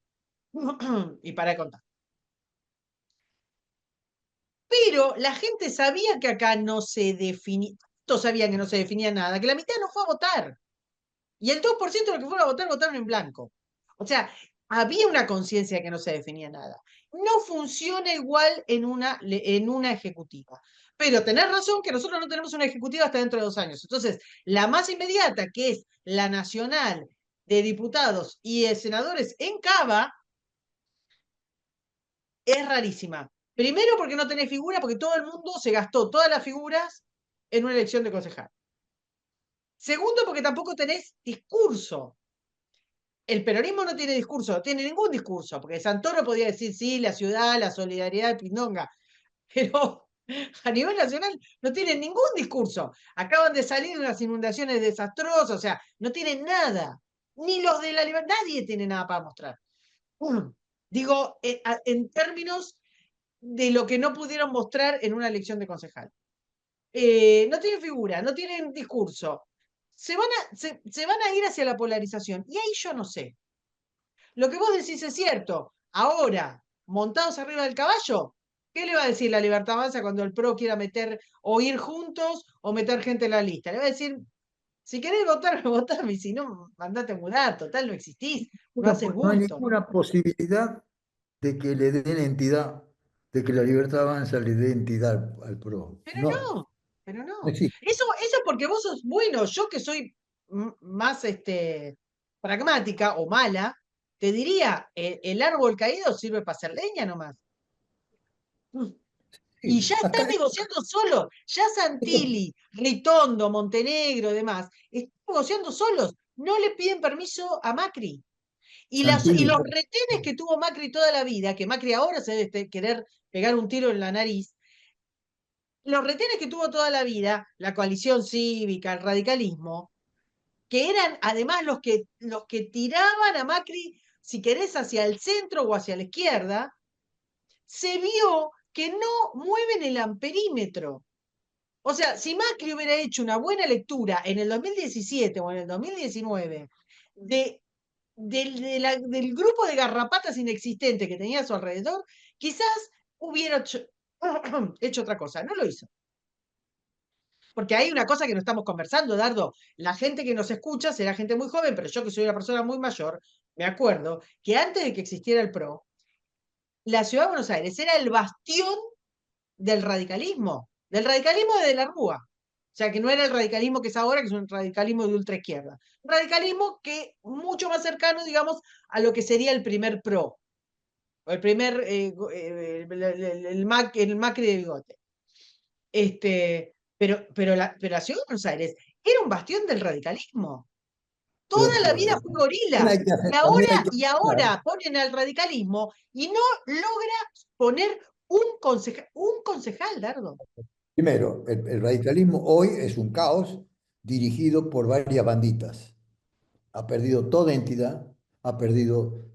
y para de contar. Pero la gente sabía que acá no se definía, todos sabían que no se definía nada, que la mitad no fue a votar. Y el 2% de los que fueron a votar votaron en blanco. O sea, había una conciencia de que no se definía nada. No funciona igual en una ejecutiva. Pero tenés razón que nosotros no tenemos una ejecutiva hasta dentro de 2 años. Entonces, la más inmediata, que es la nacional de diputados y de senadores en Cava, es rarísima. Primero porque no tenés figura, porque todo el mundo se gastó todas las figuras en una elección de concejal. Segundo, porque tampoco tenés discurso. El peronismo no tiene discurso, no tiene ningún discurso, porque Santoro podía decir sí, la ciudad, la solidaridad, Pindonga, pero a nivel nacional no tienen ningún discurso. Acaban de salir unas inundaciones desastrosas, o sea, no tienen nada. Ni los de la libertad, nadie tiene nada para mostrar. Digo, en términos de lo que no pudieron mostrar en una elección de concejal. No tienen figura, no tienen discurso. Se van a ir hacia la polarización. Y ahí yo no sé. Lo que vos decís es cierto. Ahora, montados arriba del caballo, ¿qué le va a decir la Libertad Avanza cuando el PRO quiera meter o ir juntos o meter gente en la lista? Le va a decir, si querés votar, votame, y si no, mandate a mudar, total, no existís, no haces No hay gusto. ninguna posibilidad de que le den entidad, de que la libertad avanza le dé entidad al PRO. Pero No, no, pero no no. existe. Eso es porque vos sos bueno, yo que soy más pragmática o mala, te diría, el árbol caído sirve para hacer leña nomás. Mm. Y Sí, ya están acá negociando solos. Ya esto, Santilli, Ritondo, Montenegro, demás, están negociando solos. No le piden permiso a Macri. Y Santilli, los retenes que tuvo Macri toda la vida, que Macri ahora se debe querer pegar un tiro en la nariz, los retenes que tuvo toda la vida, la coalición cívica, el radicalismo, que eran además los que tiraban a Macri, si querés, hacia el centro o hacia la izquierda, se vio que no mueven el amperímetro. O sea, si Macri hubiera hecho una buena lectura en el 2017 o en el 2019 de, del grupo de garrapatas inexistentes que tenía a su alrededor, quizás hubiera hecho otra cosa. No lo hizo. Porque hay una cosa que no estamos conversando, Dardo. La gente que nos escucha será gente muy joven, pero yo que soy una persona muy mayor, me acuerdo que antes de que existiera el PRO, la ciudad de Buenos Aires era el bastión del radicalismo de la Rúa. O sea, que no era el radicalismo que es ahora, que es un radicalismo de ultraizquierda. Un radicalismo que mucho más cercano, digamos, a lo que sería el primer PRO, o el primer, el Macri de bigote. Pero la ciudad de Buenos Aires era un bastión del radicalismo. Toda pero la vida fue también gorila. hay que Y hacer, también hay ahora, que y aceptar. ahora ponen al radicalismo y no logra poner un concejal, Dardo. Primero, el radicalismo hoy es un caos dirigido por varias banditas. Ha perdido toda entidad, ha perdido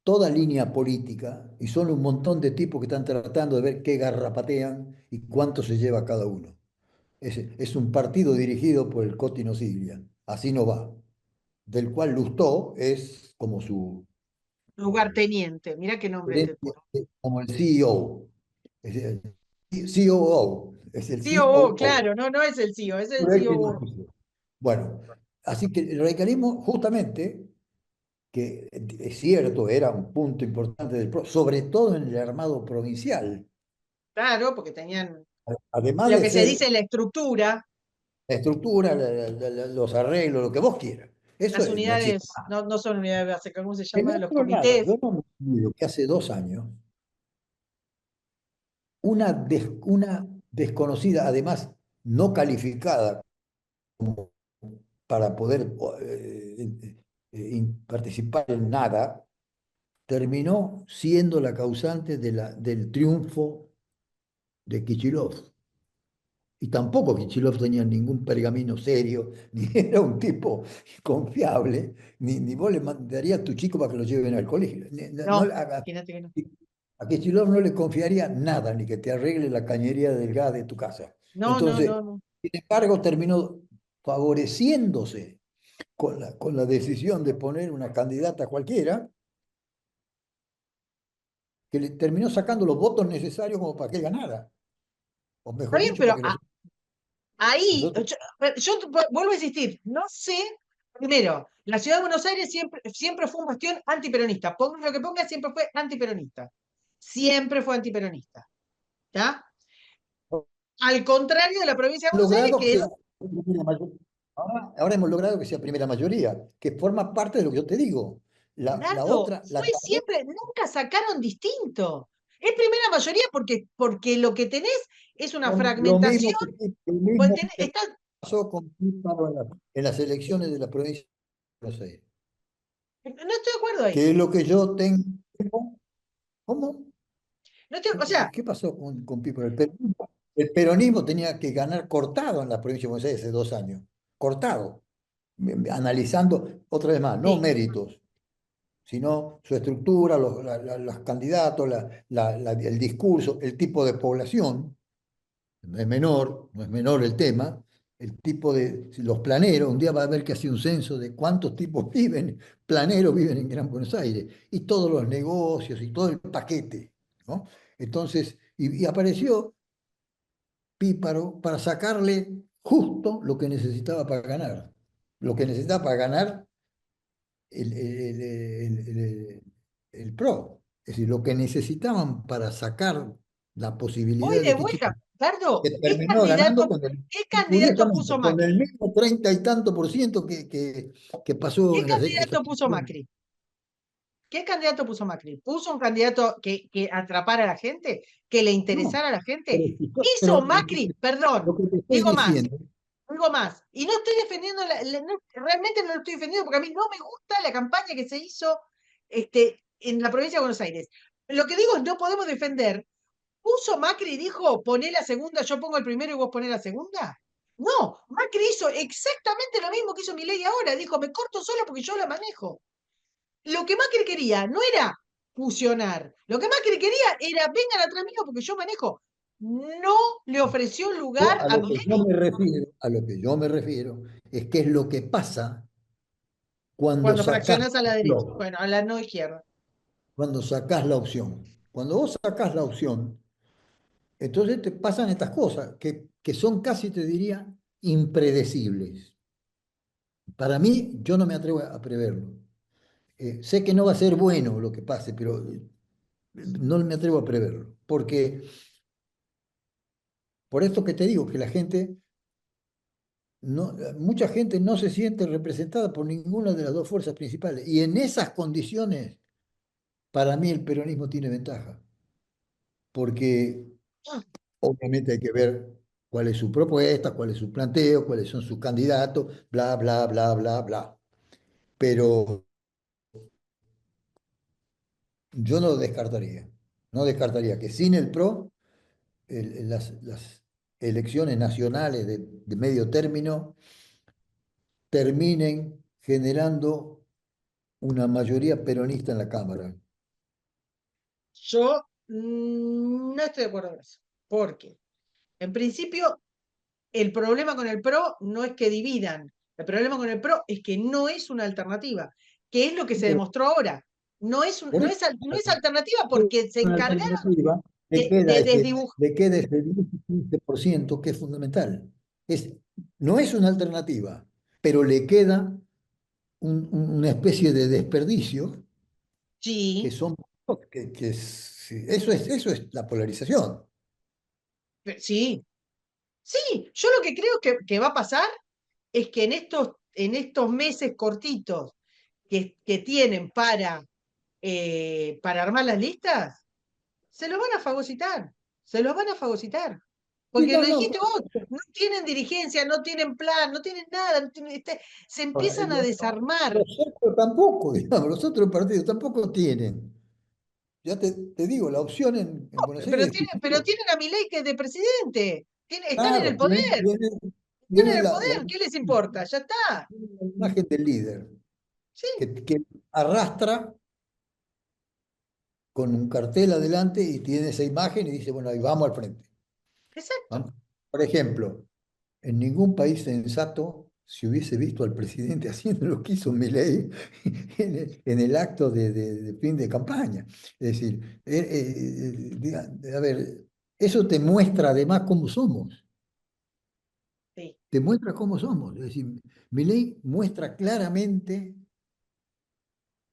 toda línea política y son un montón de tipos que están tratando de ver qué garrapatean y cuánto se lleva cada uno. Es un partido dirigido por el Coti Siglia, así no va, del cual Lustó es como su lugarteniente. Mirá qué nombre te pone. como el CEO. Es el COO, es el COO, COO. claro, no, no es el CEO, es el Pero él que lo COO. puso. Bueno, así que el radicalismo, justamente, que es cierto, era un punto importante del PRO, sobre todo en el armado provincial, Claro, porque tenían además lo de que se ser dice la estructura, la estructura, los arreglos, lo que vos quieras. Eso las no existe unidades, más. no, no son unidades básicas, ¿cómo se Del llama? Los otro lado, comités. yo no me olvido que hace 2 años, una desconocida, además no calificada para poder participar en nada, terminó siendo la causante del triunfo de Kichilov. Y tampoco Kichilov tenía ningún pergamino serio, ni era un tipo confiable, ni vos le mandarías a tu chico para que lo lleven al colegio. No, imagínate que no. A Kichilov no le confiaría nada, ni que te arregle la cañería del gas de tu casa. No, no, Entonces, no, no. sin embargo, terminó favoreciéndose con la decisión de poner una candidata cualquiera, que le terminó sacando los votos necesarios como para que ganara. O Está mejor bien, dicho, pero para que ahí, nosotros vuelvo a insistir, no sé, primero, la ciudad de Buenos Aires siempre fue un bastión antiperonista. Pongas lo que pongas, siempre fue antiperonista. Siempre fue antiperonista. ¿Está? Al contrario de la provincia de Buenos Aires, logrado que que es, sea primera mayoría. Ahora hemos logrado que sea primera mayoría, que forma parte de lo que yo te digo. La Nardo, otra, fue siempre, nunca sacaron distinto. Es primera mayoría porque lo que tenés es una lo fragmentación. mismo el mismo Pues que pasó con Píparo en las elecciones de la provincia de Buenos Aires. no estoy de acuerdo ahí. Que es lo que yo tengo. ¿Cómo? No estoy, o sea, ¿Qué pasó con Píparo? El peronismo tenía que ganar cortado en la provincia de Buenos Aires hace 2 años. Cortado. Analizando, otra vez más, no sí. méritos, sino su estructura, los candidatos, el discurso, el tipo de población, no es menor, no es menor el tema, el tipo de, si los planeros, un día va a haber que hacer un censo de cuántos tipos planeros viven en Gran Buenos Aires, y todos los negocios y todo el paquete, ¿no? Entonces, y apareció Píparo para sacarle justo lo que necesitaba para ganar. Lo que necesitaba para ganar el PRO. Es decir, lo que necesitaban para sacar la Voy posibilidad de de Kichilov, vuelta. Dardo, que terminó ganando ¿qué candidato curiosamente, puso con el Macri? mismo 30 y tanto por ciento que pasó ¿Qué en las candidato puso elecciones. Macri? ¿Qué candidato puso Macri? ¿Puso un candidato que atrapara a la gente? ¿Que le No, interesara a la gente? pero, Hizo pero Macri, perdón, lo que te estoy digo más, diciendo, digo más. Y no estoy defendiendo, realmente no lo estoy defendiendo porque a mí no me gusta la campaña que se hizo en la provincia de Buenos Aires. Lo que digo es no podemos defender. ¿Puso Macri y dijo, poné la segunda, yo pongo el primero y vos ponés la segunda? No, Macri hizo exactamente lo mismo que hizo Milei ahora. Dijo, me corto solo porque yo la manejo. Lo que Macri quería no era fusionar. Lo que Macri quería era, vengan atrás mío porque yo manejo. No le ofreció lugar a a lo que yo Milei me refiero, a lo que yo me refiero, es que es lo que pasa cuando cuando sacás fraccionas a la derecha. Bueno, a la no izquierda. cuando sacás la opción. Cuando vos sacás la opción, entonces te pasan estas cosas que son casi, te diría, impredecibles. Para mí, yo no me atrevo a preverlo. Sé que no va a ser bueno lo que pase, pero no me atrevo a preverlo. Porque, por esto que te digo, que la gente, mucha gente no se siente representada por ninguna de las dos fuerzas principales. Y en esas condiciones, para mí el peronismo tiene ventaja. Porque obviamente hay que ver cuál es su propuesta, cuál es su planteo, cuáles son sus candidatos, bla, bla, bla, bla, bla. Pero yo no descartaría que sin el PRO, las elecciones nacionales de medio término terminen generando una mayoría peronista en la Cámara. Yo no estoy de acuerdo con eso. Porque, en principio, el problema con el PRO no es que dividan. El problema con el PRO es que no es una alternativa, que es lo que se Pero demostró ahora. Por eso, no es alternativa porque se una encargaron alternativa, de desdibujar. le queda ese 10 15% que es fundamental. Es, no es una alternativa, pero le queda una especie de desperdicio que Sí, son, sí, eso es la polarización. sí, sí. Yo lo que creo que va a pasar es que en estos meses cortitos que tienen para armar las listas, se los van a fagocitar, se los van a fagocitar. Sí, Porque no, lo no, dijiste vos, no tienen dirigencia, no tienen plan, no tienen nada, se empiezan a desarmar. los otros tampoco, digamos, los otros partidos tampoco tienen. Ya te digo, la opción en Buenos Aires Pero discutió. tienen a Milei que es de presidente, están en el Claro, poder, están en tienen el poder, ¿qué les importa? Ya está. la imagen del líder, Sí, que arrastra con un cartel adelante y tiene esa imagen y dice, bueno, ahí vamos al frente. exacto. ¿No? Por ejemplo, en ningún país sensato se hubiese visto al presidente haciendo lo que hizo Milei en el acto de fin de campaña. Es decir, a ver, eso te muestra además cómo somos, Sí. te muestra cómo somos. Es decir, Milei muestra claramente,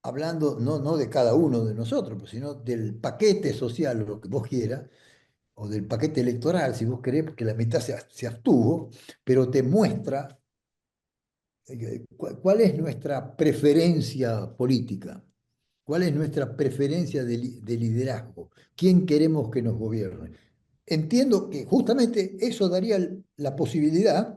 hablando no de cada uno de nosotros, pues, sino del paquete social, o lo que vos quieras, o del paquete electoral, si vos querés, porque la mitad se abstuvo, pero te muestra cuál es nuestra preferencia política, cuál es nuestra preferencia de liderazgo, quién queremos que nos gobierne. Entiendo que justamente eso daría la posibilidad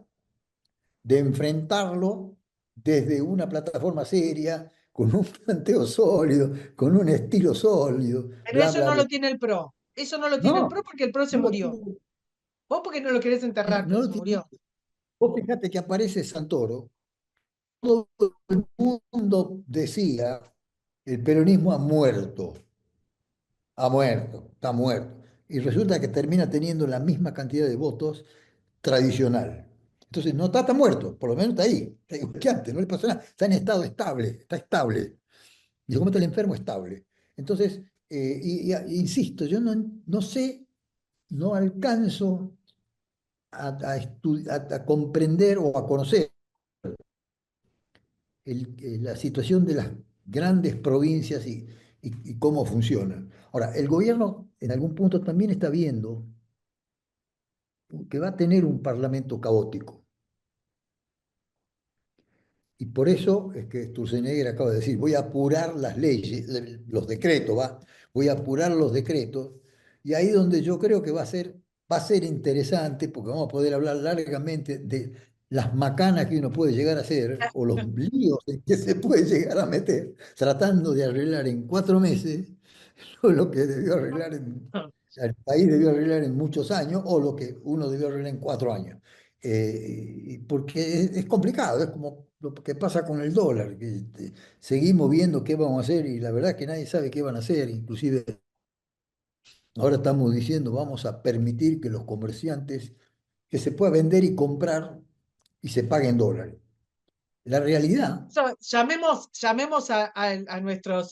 de enfrentarlo desde una plataforma seria, con un planteo sólido, con un estilo sólido, Pero bla, eso bla, no bla. lo tiene el PRO. Eso no lo tiene el No, PRO porque el PRO se no lo murió. tiene, Vos porque no lo querés enterrar, no pero lo se tiene. murió. Vos fíjate que aparece Santoro, todo el mundo decía, el peronismo ha muerto, está muerto. Y resulta que termina teniendo la misma cantidad de votos tradicional. Entonces, no está tan muerto, por lo menos está ahí, está igual que antes, no le pasó nada, está en estado estable, está estable. Y como está el enfermo estable. Entonces, insisto, yo no sé, no alcanzo a comprender o a conocer la situación de las grandes provincias y cómo funcionan. Ahora, el gobierno en algún punto también está viendo que va a tener un parlamento caótico. Y por eso es que Sturzenegger acaba de decir, voy a apurar las leyes, los decretos, voy a apurar los decretos. Y ahí donde yo creo que va a ser interesante, porque vamos a poder hablar largamente de las macanas que uno puede llegar a hacer, o los líos en que se puede llegar a meter, tratando de arreglar en 4 meses lo que debió arreglar el país debió arreglar en muchos años, o lo que uno debió arreglar en 4 años. Porque es complicado, es como lo que pasa con el dólar, que seguimos viendo qué vamos a hacer y la verdad es que nadie sabe qué van a hacer, inclusive ahora estamos diciendo vamos a permitir que los comerciantes, que se pueda vender y comprar y se pague en dólares. La realidad, Llamemos a nuestros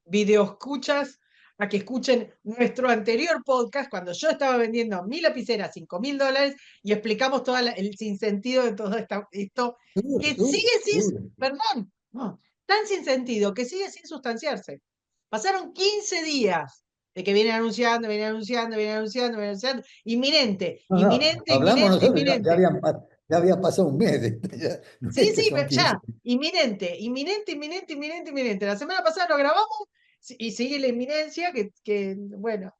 videoescuchas a que escuchen nuestro anterior podcast cuando yo estaba vendiendo mi lapicera a $5.000 y explicamos todo el sinsentido de todo esto seguro, que seguro, sigue sin, seguro. perdón, no, tan sin sentido, que sigue sin sustanciarse. Pasaron 15 días de que vienen anunciando, vienen anunciando, vienen anunciando, vienen anunciando, inminente, No, no, inminente, hablamos inminente, nosotros, inminente. ya había pasado un mes, no Sí, es que sí, son 15. ya, inminente, inminente, inminente, inminente, inminente. La semana pasada lo grabamos y sigue la inminencia, bueno,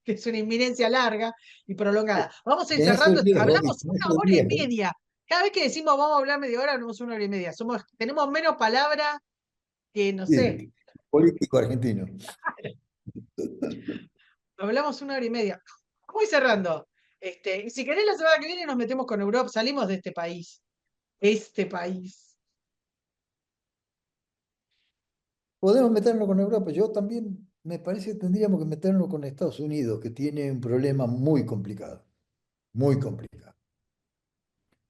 que es una inminencia larga y prolongada. Vamos a ir Tenés el cerrando, riesgo, y hablamos tenés una el hora y riesgo. media. Cada vez que decimos vamos a hablar media hora, hablamos una hora y media. Tenemos menos palabras que, no sé, Sí, político argentino. hablamos una hora y media. Vamos a ir cerrando. Si querés, la semana que viene nos metemos con Europa, salimos de este país. Este país. Podemos meternos con Europa. Yo también me parece que tendríamos que meternos con Estados Unidos, que tiene un problema muy complicado, muy complicado.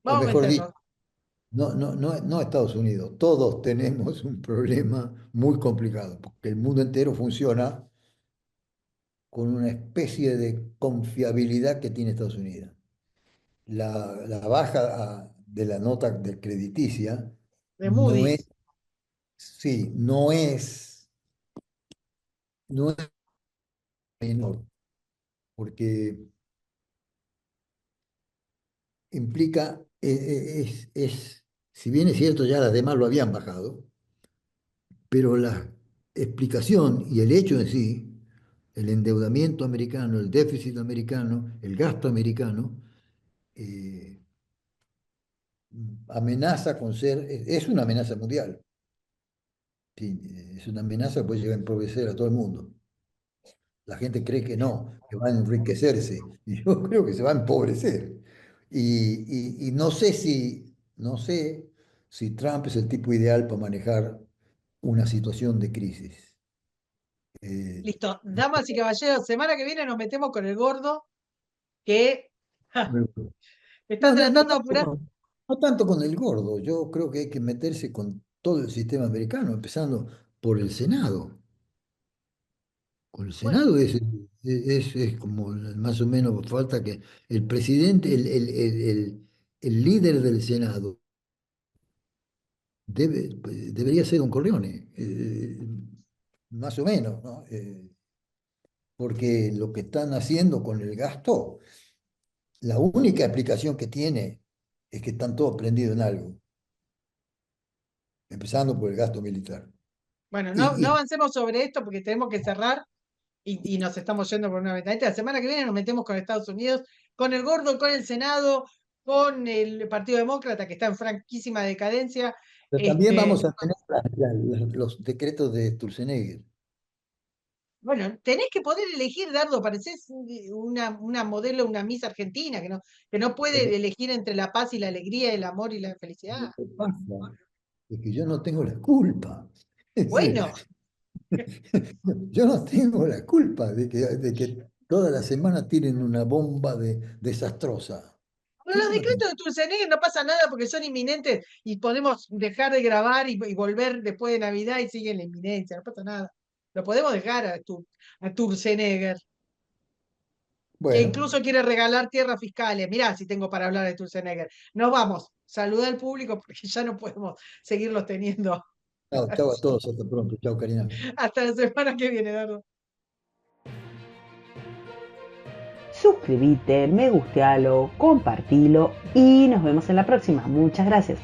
O Vamos a mejor dicho, meternos. no Estados Unidos. Todos tenemos un problema muy complicado, porque el mundo entero funciona con una especie de confiabilidad que tiene Estados Unidos. La baja de la nota de crediticia De no es, Moody's. sí, no es menor, porque implica, si bien es cierto, ya las demás lo habían bajado, pero la explicación y el hecho en sí, el endeudamiento americano, el déficit americano, el gasto americano, eh, amenaza con ser, es una amenaza mundial. Sí, es una amenaza que puede llegar a empobrecer a todo el mundo. La gente cree que no, que va a enriquecerse, y yo creo que se va a empobrecer. Y no sé si Trump es el tipo ideal para manejar una situación de crisis. Eh, Listo. Damas y caballeros, semana que viene nos metemos con el gordo que está no, no, no tratando de apurar. tanto, no tanto con el gordo, yo creo que hay que meterse con todo el sistema americano, empezando por el Senado. Con el Bueno, Senado es como más o menos falta que el presidente, el líder del Senado debería ser un Corleone, más o menos, ¿no? Porque lo que están haciendo con el gasto, la única explicación que tiene es que están todos prendidos en algo, empezando por el gasto militar. bueno, no Y avancemos sobre esto porque tenemos que cerrar y nos estamos yendo por una ventanita. La semana que viene nos metemos con Estados Unidos, con el gordo, con el Senado, con el Partido Demócrata que está en franquísima decadencia. pero también Este, vamos a tener los decretos de Sturzenegger. bueno, tenés que poder elegir, Dardo, parecés una modelo, una Miss Argentina, que no Lo que, puede elegir entre la paz y la alegría, el amor y la lo felicidad. que pasa es que yo no tengo la culpa. Es decir, Bueno, yo no tengo la culpa de que toda la semana tienen una bomba desastrosa. con Yo los no tengo. decretos de Sturzenegger no pasa nada porque son inminentes y podemos dejar de grabar y volver después de Navidad y sigue la inminencia, no pasa nada. Lo podemos dejar a Sturzenegger, que Bueno, incluso quiere regalar tierras fiscales. Mirá si tengo para hablar de Sturzenegger. Nos vamos. Saluda al público porque ya no podemos seguirlos teniendo. chao, chao a todos, hasta pronto. Chao, Karina. Hasta la semana que viene, Dardo. Suscríbete, me gustealo, compartilo y nos vemos en la próxima. Muchas gracias.